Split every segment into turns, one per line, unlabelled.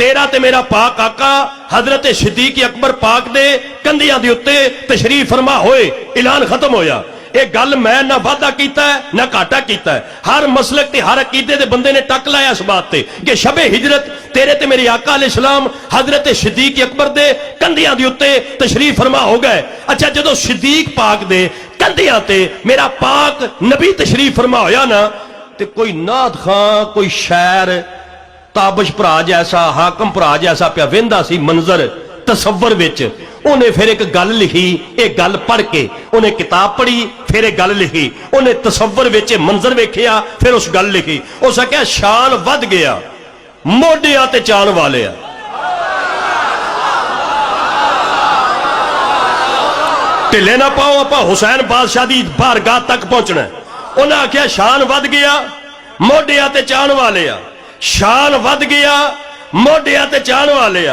तेरा ते मेरा पाक आका हजरत सिद्दीक अकबर पाक दे कंधियां दे उत्ते तशरीफ फरमा होए, ऐलान खत्म होया। ये गल मैं ना वादा कीता है ना घाटा कीता है। हर मसलक ते हर अकीदे दे बंदे ने टक लाया इस बात ते कि शबे हिजरत तेरे ते मेरे आका अलैहिस्सलाम हजरत सिद्दीक अकबर दे कंधियां दे उत्ते तशरीफ फरमा हो गए। अच्छा, जदों सिद्दीक पाक दे कंधियां ते मेरा पाक नबी तशरीफ फरमा होया ना, ते कोई नाथ खां, कोई शायर ताबश भरा जैसा, हाकम भरा जैसा पिया वेंदा सी मंजर तसव्वुर विच। उन्हें फिर एक गल लिखी, एक गल पढ़ के उन्हें किताब पढ़ी, फिर एक गल लिखी, उन्हें तसव्वुर विच मंजर वेखिया, फिर उस गल लिखी। उस आख्या शान वध गया मोढियां ते चाण वाले। ढिले ना पाओ, आप हुसैन बादशाह की बारगाह तक पहुंचना। उन्हें आख्या शान वध गया मोढियां ते चाण वाले। शान वध गया मोढियां ते चाण वाले।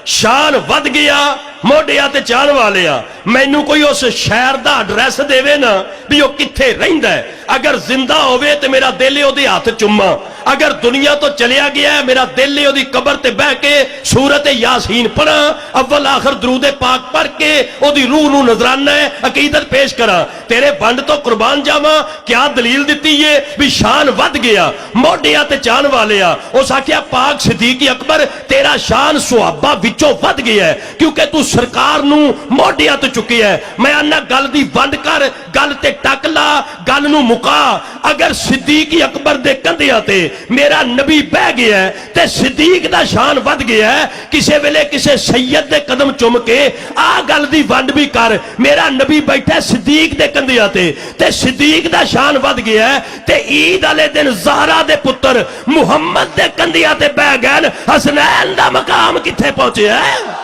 शान वध गया मोढियां ते चाण वाले। मैनू कोई उस शहर का एड्रैस देवे ना भी वह कित्थे रहिंदा है। अगर जिंदा होवे ते मेरा दिल ओहदे हाथ चुम्मा, अगर दुनिया तो चलिया गया है मेरा दिल ओहदी कबर ते बह के सूरत यासीन पढ़ा, अव्वल आखिर दरूद पाक पढ़ के ओहदी रूह नूं नजराना है अकीदत पेश करा। तेरे बंड तो कुर्बान जावां। क्या दलील दिती है भी शान वध गया मोढियां ते चाण वाले। उस आख्या पाक सिद्दीक अकबर तेरा शान सुहाबा विचों वध गया है क्योंकि तू सरकार नूं मोढियां ते चुकिया है। मैं आना गल दी वंड कर, गल ते टक ला, गल नूं मुका। अगर सिद्दीक अकबर दे कंधियां ते मेरा नबी बह गया है ते सिद्दीक दा शान वध गया है, किसे वेले किसे सैयद दे कदम चुम के आ गल दी वंड भी कर। मेरा नबी बैठा सिद्दीक दे कंधियां ते सिद्दीक दा शान वध गया है ते ईद वाले दिन ज़हरा दे पुत्र मुहम्मद दे कंधियां ते बह गए। हसनैन दा मकाम किथे पहुंचे है।